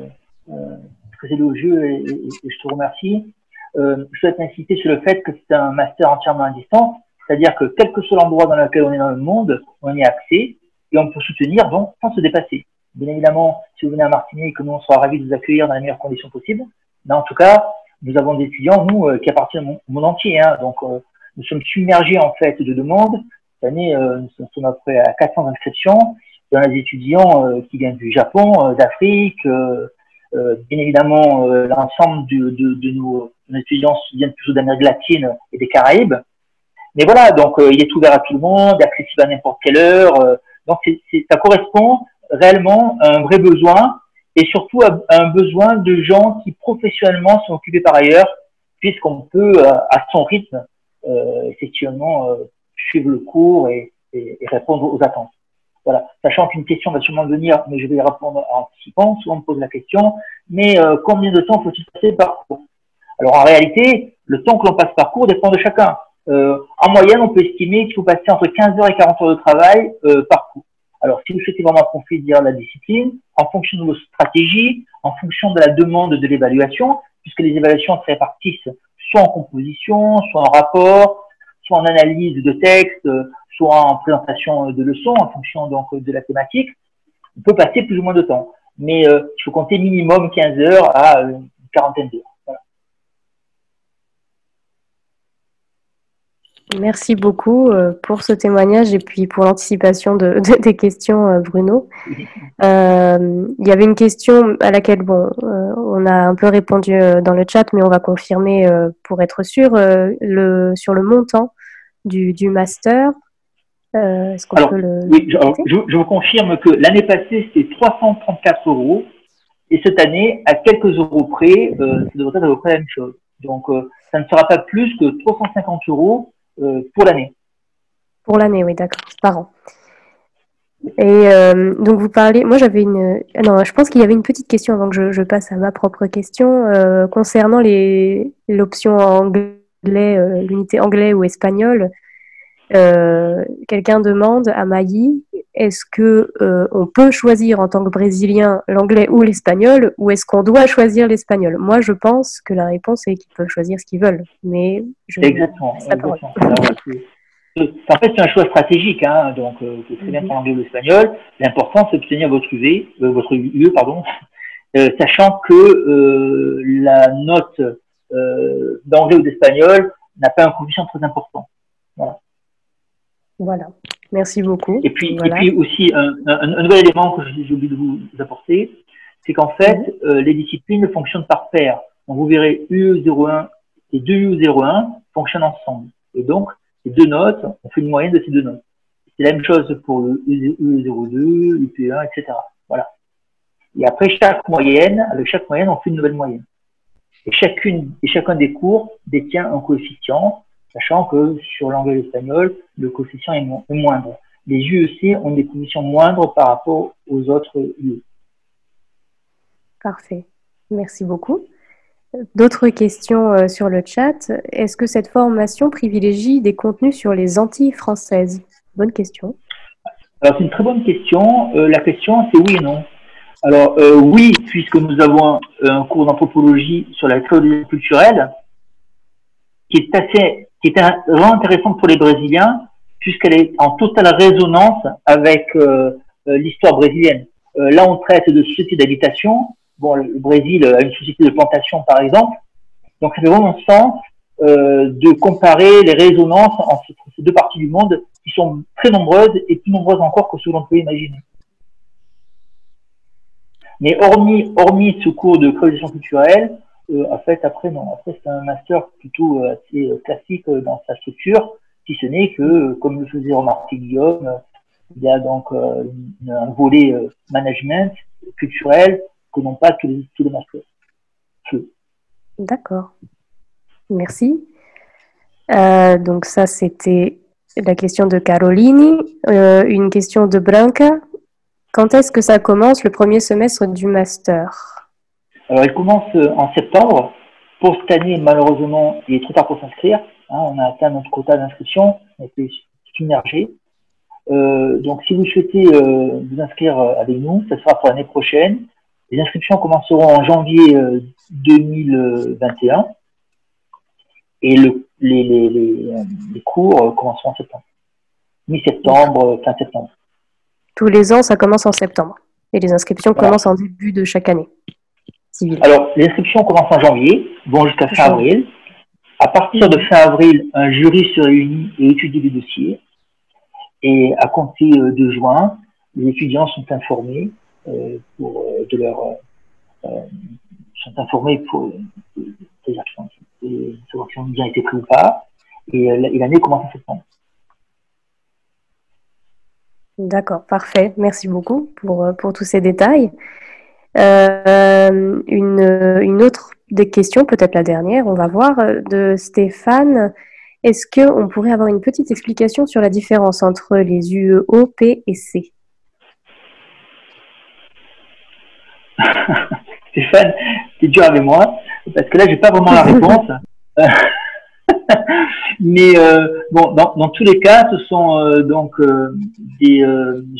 Très élogieux et je te remercie. Je souhaite insister sur le fait que c'est un master entièrement à distance, c'est-à-dire que quel que soit l'endroit dans lequel on est dans le monde, on y a accès et on peut soutenir donc sans se dépasser. Bien évidemment, si vous venez à Martinique, nous on sera ravis de vous accueillir dans les meilleures conditions possibles. Mais en tout cas, nous avons des étudiants, nous, qui appartiennent au monde entier. Hein, donc, nous sommes submergés en fait de demandes. Cette année, nous sommes à peu près à 400 inscriptions. Il y a des étudiants qui viennent du Japon, d'Afrique. Bien évidemment, l'ensemble de nos étudiants viennent plutôt d'Amérique latine et des Caraïbes. Mais voilà, donc il est ouvert à tout le monde, accessible à n'importe quelle heure. Donc ça correspond réellement à un vrai besoin et surtout à un besoin de gens qui professionnellement sont occupés par ailleurs, puisqu'on peut à son rythme effectivement suivre le cours et répondre aux attentes. Voilà, sachant qu'une question va sûrement venir, mais je vais y répondre en anticipant. Souvent on me pose la question, mais combien de temps faut-il passer par cours? Alors en réalité, le temps que l'on passe par cours dépend de chacun. En moyenne, on peut estimer qu'il faut passer entre 15 heures et 40 heures de travail par cours. Alors si vous souhaitez vraiment approfondir la discipline, en fonction de vos stratégies, en fonction de la demande de l'évaluation, puisque les évaluations se répartissent soit en composition, soit en rapport, soit en analyse de texte, soit en présentation de leçons, en fonction donc de la thématique, on peut passer plus ou moins de temps. Mais il faut compter minimum 15 heures à une quarantaine d'heures. Voilà. Merci beaucoup pour ce témoignage et puis pour l'anticipation des questions, Bruno. Il y avait une question à laquelle on a un peu répondu dans le chat, mais on va confirmer pour être sûr sur le montant du master. Est-ce qu'on peut le... Oui, je vous confirme que l'année passée, c'était 334 € et cette année, à quelques euros près, ça devrait être à peu près la même chose. Donc, ça ne sera pas plus que 350 € pour l'année. Pour l'année, oui, d'accord, par an. Et donc, vous parlez... Moi, j'avais une... Non, je pense qu'il y avait une petite question avant que je passe à ma propre question concernant l'option anglais, l'unité anglais ou espagnol. Quelqu'un demande à Maï, est-ce que on peut choisir en tant que Brésilien l'anglais ou l'espagnol, ou est-ce qu'on doit choisir l'espagnol? Moi, je pense que la réponse est qu'ils peuvent choisir ce qu'ils veulent, mais exactement. Alors, en fait, c'est un choix stratégique, hein, donc c'est très bien pour l'anglais ou l'espagnol. L'important, c'est d'obtenir votre UE, pardon, sachant que la note d'anglais ou d'espagnol n'a pas un coefficient très important. Voilà, merci beaucoup. Et puis aussi, un nouvel élément que j'ai oublié de vous apporter, c'est qu'en fait, les disciplines fonctionnent par paire. Donc, vous verrez UE01 et 2UE01 fonctionnent ensemble. Et donc, ces deux notes, on fait une moyenne de ces deux notes. C'est la même chose pour le UE02, l'UP1, etc. Voilà. Et après, avec chaque moyenne, on fait une nouvelle moyenne. Et chacun des cours détient un coefficient, sachant que sur l'anglais et l'espagnol, le coefficient est moindre. Les UEC ont des coefficients moindres par rapport aux autres UE. Parfait. Merci beaucoup. D'autres questions sur le chat. Est-ce que cette formation privilégie des contenus sur les Antilles françaises? Bonne question. Alors, c'est une très bonne question. La question, c'est oui et non. Alors, oui, puisque nous avons un cours d'anthropologie sur la création culturelle, qui est vraiment intéressante pour les Brésiliens, puisqu'elle est en totale résonance avec l'histoire brésilienne. Là, on traite de société d'habitation. Bon, le Brésil a une société de plantation, par exemple. Donc, ça fait vraiment sens de comparer les résonances entre ces deux parties du monde qui sont très nombreuses et plus nombreuses encore que ce que l'on peut imaginer. Mais hormis ce cours de création culturelle, en fait, après, non. Après, c'est un master plutôt assez classique dans sa structure, si ce n'est que, comme le faisait remarquer Guillaume, il y a donc un volet management culturel que n'ont pas tous les masters. D'accord. Merci. Donc ça, c'était la question de Caroline. Une question de Branca. Quand est-ce que ça commence, le premier semestre du master? Alors, il commence en septembre. Pour cette année, malheureusement, il est trop tard pour s'inscrire. On a atteint notre quota d'inscription. On a été submergé. Donc, si vous souhaitez vous inscrire avec nous, ce sera pour l'année prochaine. Les inscriptions commenceront en janvier 2021 et les cours commenceront en septembre. Mi-septembre, fin septembre. Tous les ans, ça commence en septembre. Et les inscriptions commencent en début de chaque année civile. Alors, les inscriptions commencent en janvier, vont jusqu'à fin avril. À partir de fin avril, un jury se réunit et étudie les dossiers. Et à compter de juin, les étudiants sont informés sont informés pour des actions ont bien été prises ou pas. Et l'année commence en septembre. D'accord, parfait. Merci beaucoup pour tous ces détails. Une autre des questions, peut-être la dernière, on va voir, de Stéphane. Est-ce qu'on pourrait avoir une petite explication sur la différence entre les UEO, P et C? Stéphane, c'est dur avec moi, parce que là, j'ai pas vraiment la réponse. Mais bon, dans tous les cas, ce sont donc des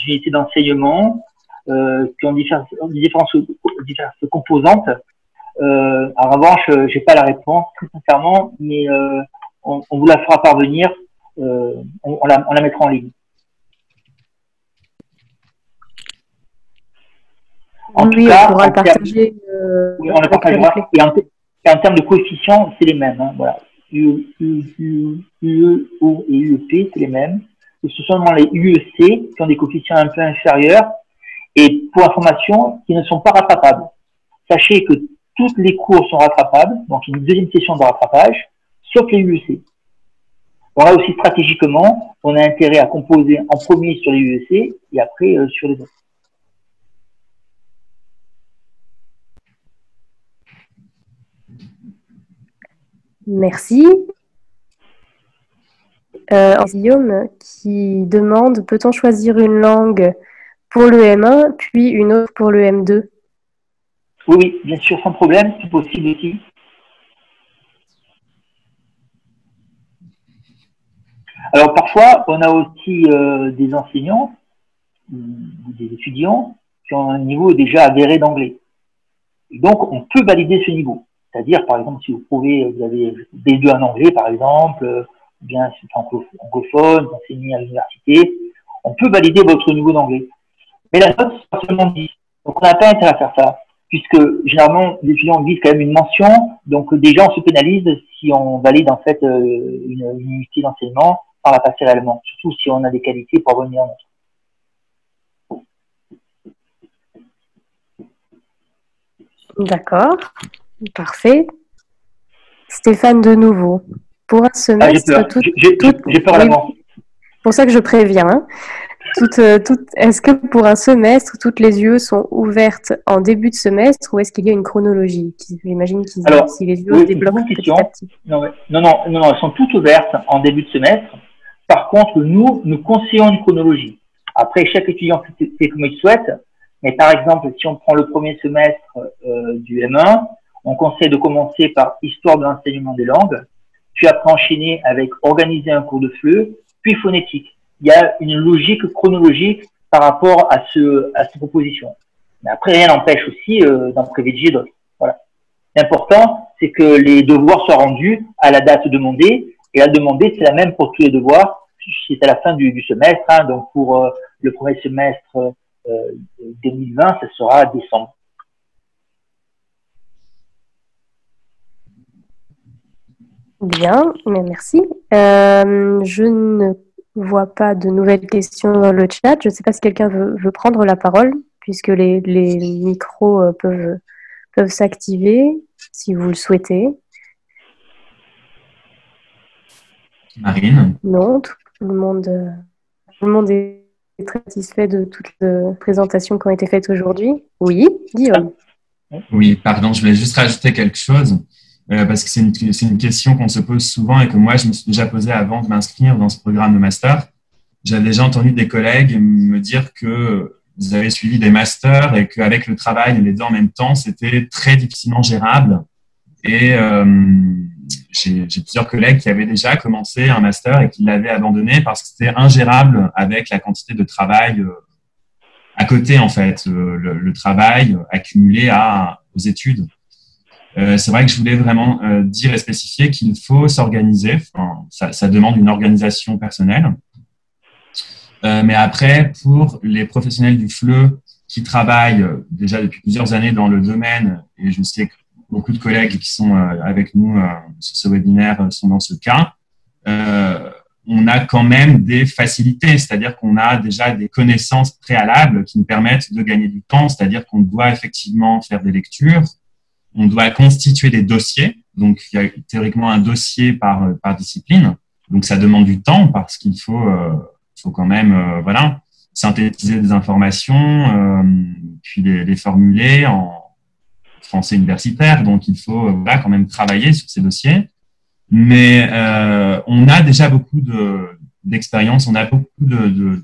unités d'enseignement qui ont diverses composantes. En revanche, j'ai pas la réponse très sincèrement, mais on vous la fera parvenir. On la mettra en ligne. En tout cas, on pourra le partager. Oui, on le partagera. Et en termes de coefficients, c'est les mêmes. Hein, voilà. UEO et UEP, c'est les mêmes. Et ce sont seulement les UEC qui ont des coefficients un peu inférieurs et, pour information, qui ne sont pas rattrapables. Sachez que tous les cours sont rattrapables, donc une deuxième session de rattrapage, sauf les UEC. Donc là aussi, stratégiquement, on a intérêt à composer en premier sur les UEC et après sur les autres. Merci. Guillaume qui demande, peut-on choisir une langue pour le M1 puis une autre pour le M2? Oui, bien sûr, sans problème, c'est possible aussi. Alors parfois, on a aussi des enseignants, des étudiants qui ont un niveau déjà avéré d'anglais. Donc, on peut valider ce niveau. C'est-à-dire, par exemple, si vous avez B2 en anglais, par exemple, ou bien c'est anglophone, vous enseignez à l'université, on peut valider votre niveau d'anglais. Mais la note, c'est pas seulement 10. Donc, on n'a pas intérêt à faire ça, puisque généralement, les étudiants visent quand même une mention, donc déjà, on se pénalise si on valide en fait une unité d'enseignement sans la passer réellement, surtout si on a des qualités pour revenir en note. D'accord. Parfait. Stéphane, de nouveau. Pour un semestre... J'ai peur à l'avance. C'est pour ça que je préviens. Hein. Est-ce que pour un semestre, toutes les UE sont ouvertes en début de semestre ou est-ce qu'il y a une chronologie? J'imagine qu'ils si les UE se débloquent petit à petit. Non, elles sont toutes ouvertes en début de semestre. Par contre, nous conseillons une chronologie. Après, chaque étudiant fait comme il souhaite. Mais par exemple, si on prend le premier semestre du M1, on conseille de commencer par histoire de l'enseignement des langues, puis après enchaîner avec organiser un cours de FLE, puis phonétique. Il y a une logique chronologique par rapport à ces propositions. Mais après, rien n'empêche aussi d'en privilégier d'autres. Voilà. L'important, c'est que les devoirs soient rendus à la date demandée. Et la demandée, c'est la même pour tous les devoirs. C'est à la fin du semestre. Hein, donc, pour le premier semestre 2020, ça sera décembre. Bien, mais merci. Je ne vois pas de nouvelles questions dans le chat. Je ne sais pas si quelqu'un veut prendre la parole, puisque les micros peuvent s'activer, si vous le souhaitez. Marine? Non, tout le monde est très satisfait de toutes les présentations qui ont été faites aujourd'hui. Oui, Guillaume. Oui, pardon, je voulais juste rajouter quelque chose. Parce que c'est une question qu'on se pose souvent et que moi, je me suis déjà posée avant de m'inscrire dans ce programme de master. J'avais déjà entendu des collègues me dire que vous avez suivi des masters et qu'avec le travail et les deux en même temps, c'était très difficilement gérable. Et j'ai plusieurs collègues qui avaient déjà commencé un master et qui l'avaient abandonné parce que c'était ingérable avec la quantité de travail à côté, en fait, le travail accumulé aux études. C'est vrai que je voulais vraiment dire et spécifier qu'il faut s'organiser. Enfin, ça demande une organisation personnelle. Mais après, pour les professionnels du FLE qui travaillent déjà depuis plusieurs années dans le domaine, et je sais que beaucoup de collègues qui sont avec nous sur ce webinaire sont dans ce cas, on a quand même des facilités, c'est-à-dire qu'on a déjà des connaissances préalables qui nous permettent de gagner du temps, c'est-à-dire qu'on doit effectivement faire des lectures, on doit constituer des dossiers, donc il y a théoriquement un dossier par discipline, donc ça demande du temps parce qu'il faut quand même synthétiser des informations, puis les formuler en français universitaire, donc il faut quand même travailler sur ces dossiers. Mais on a déjà beaucoup d'expérience, on a beaucoup de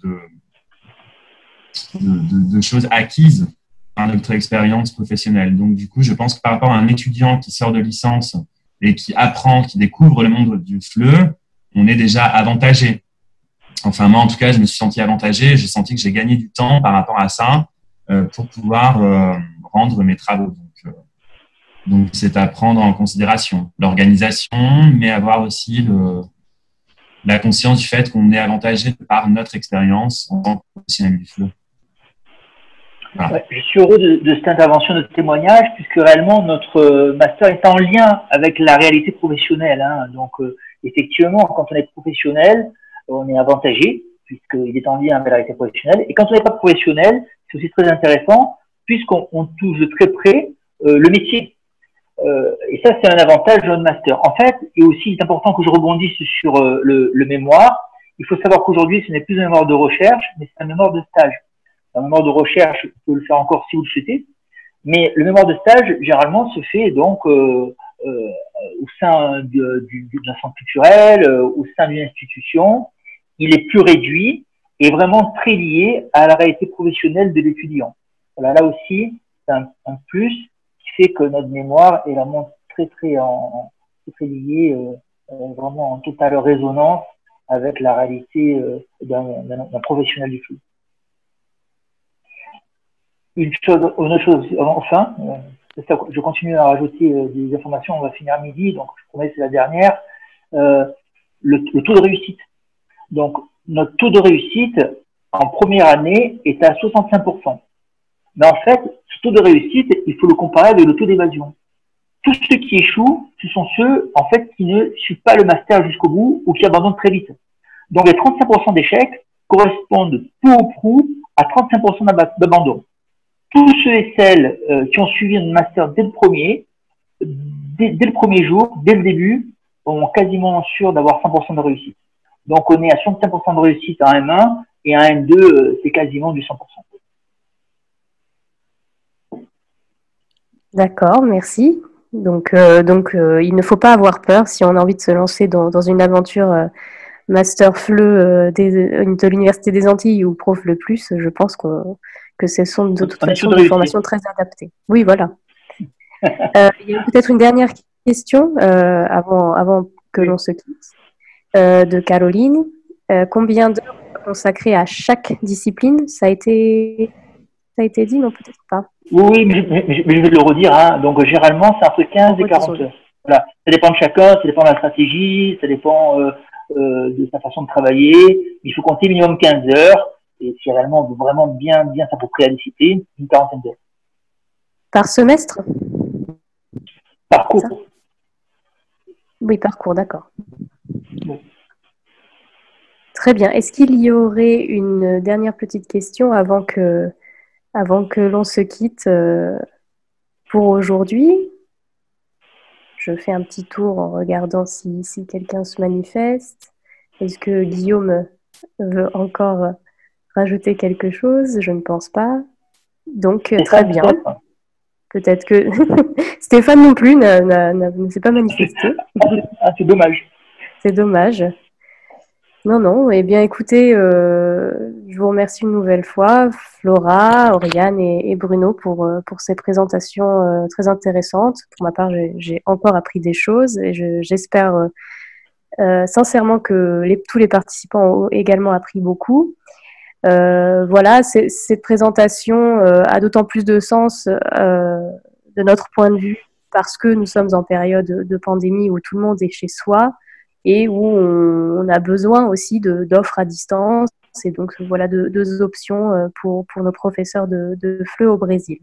choses acquises par notre expérience professionnelle. Donc, du coup, je pense que par rapport à un étudiant qui sort de licence et qui apprend, qui découvre le monde du FLE, on est déjà avantagé. Enfin, moi, en tout cas, je me suis senti avantagé. J'ai senti que j'ai gagné du temps par rapport à ça pour pouvoir rendre mes travaux. Donc, c'est à prendre en considération l'organisation, mais avoir aussi la conscience du fait qu'on est avantagé par notre expérience en tant que professionnel du FLE. Voilà. Ouais, je suis heureux de cette intervention, de ce témoignage, puisque réellement notre master est en lien avec la réalité professionnelle. Hein. Donc, effectivement, quand on est professionnel, on est avantagé, puisqu'il est en lien avec la réalité professionnelle. Et quand on n'est pas professionnel, c'est aussi très intéressant, puisqu'on touche de très près le métier. Et ça, c'est un avantage de notre master. En fait, et aussi, il est important que je rebondisse sur le mémoire. Il faut savoir qu'aujourd'hui, ce n'est plus un mémoire de recherche, mais c'est un mémoire de stage. Un mémoire de recherche, vous pouvez le faire encore si vous le souhaitez, mais le mémoire de stage, généralement, se fait donc au sein d'un centre culturel, au sein d'une institution. Il est plus réduit et vraiment très lié à la réalité professionnelle de l'étudiant. Voilà, là aussi, c'est un plus qui fait que notre mémoire est vraiment très liée, vraiment en totale résonance avec la réalité d'un professionnel du flux. Une autre chose, enfin, je continue à rajouter des informations, on va finir à midi, donc je promets c'est la dernière, le taux de réussite. Donc, notre taux de réussite en première année est à 65%. Mais en fait, ce taux de réussite, il faut le comparer avec le taux d'évasion. Tous ceux qui échouent, ce sont ceux, en fait, qui ne suivent pas le master jusqu'au bout ou qui abandonnent très vite. Donc, les 35% d'échecs correspondent peu ou prou à 35% d'abandon. Tous ceux et celles qui ont suivi un master dès le premier jour, dès le début, sont quasiment sûrs d'avoir 100% de réussite. Donc, on est à 65% de réussite en M1 et en M2, c'est quasiment du 100%. D'accord, merci. Donc, il ne faut pas avoir peur si on a envie de se lancer dans une aventure Master FLE de l'Université des Antilles ou Prof Le Plus. Je pense que ce sont de toute façon des formations très adaptées. Oui, voilà. Il y a peut-être une dernière question avant que l'on se quitte, de Caroline. Combien d'heures consacrées à chaque discipline? Ça a été dit, non, peut-être pas. Oui, mais je vais le redire. Hein. Donc, généralement, c'est entre 15 et 40 heures. Voilà. Ça dépend de chacun, ça dépend de la stratégie, ça dépend de sa façon de travailler. Il faut compter minimum 15 heures. Et si réellement on veut vraiment bien s'approprier la discipline, une quarantaine d'heures. Par semestre? Parcours. Oui, parcours, d'accord. Oui. Très bien. Est-ce qu'il y aurait une dernière petite question avant que l'on se quitte pour aujourd'hui? Je fais un petit tour en regardant si quelqu'un se manifeste. Est-ce que Guillaume veut encore rajouter quelque chose? Je ne pense pas. Donc, très bien. Peut-être que Stéphane non plus ne s'est pas manifesté. Ah, c'est dommage. C'est dommage. Non. Eh bien, écoutez, je vous remercie une nouvelle fois, Flora, Oriane et Bruno, pour ces présentations très intéressantes. Pour ma part, j'ai encore appris des choses et j'espère sincèrement que tous les participants ont également appris beaucoup. Voilà, cette présentation a d'autant plus de sens de notre point de vue parce que nous sommes en période de pandémie où tout le monde est chez soi et où on a besoin aussi d'offres à distance et donc voilà deux options pour nos professeurs de FLE au Brésil.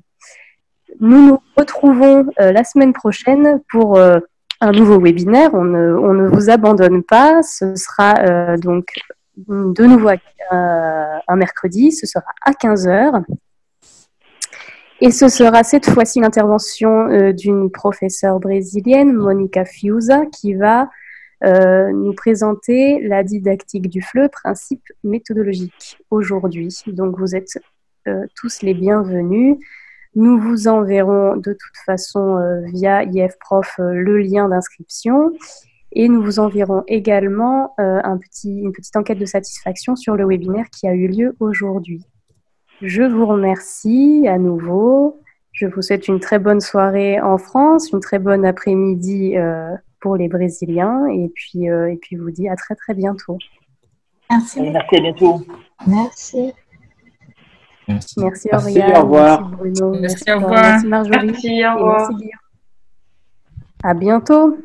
Nous nous retrouvons la semaine prochaine pour un nouveau webinaire. On ne vous abandonne pas. Ce sera donc de nouveau un mercredi. Ce sera à 15h. Et ce sera cette fois-ci l'intervention d'une professeure brésilienne, Monica Fiuza, qui va nous présenter la didactique du FLE, principe méthodologique, aujourd'hui. Donc vous êtes tous les bienvenus. Nous vous enverrons de toute façon via IFProf le lien d'inscription et nous vous enverrons également une petite enquête de satisfaction sur le webinaire qui a eu lieu aujourd'hui. Je vous remercie à nouveau. Je vous souhaite une très bonne soirée en France, une très bonne après-midi pour les Brésiliens et puis vous dis à très très bientôt. Merci. Merci, à bientôt. Merci. Merci Oriane, au revoir. merci Bruno, Merci, merci au revoir. Merci Marjorie Merci, au et revoir. merci Guillaume. À bientôt.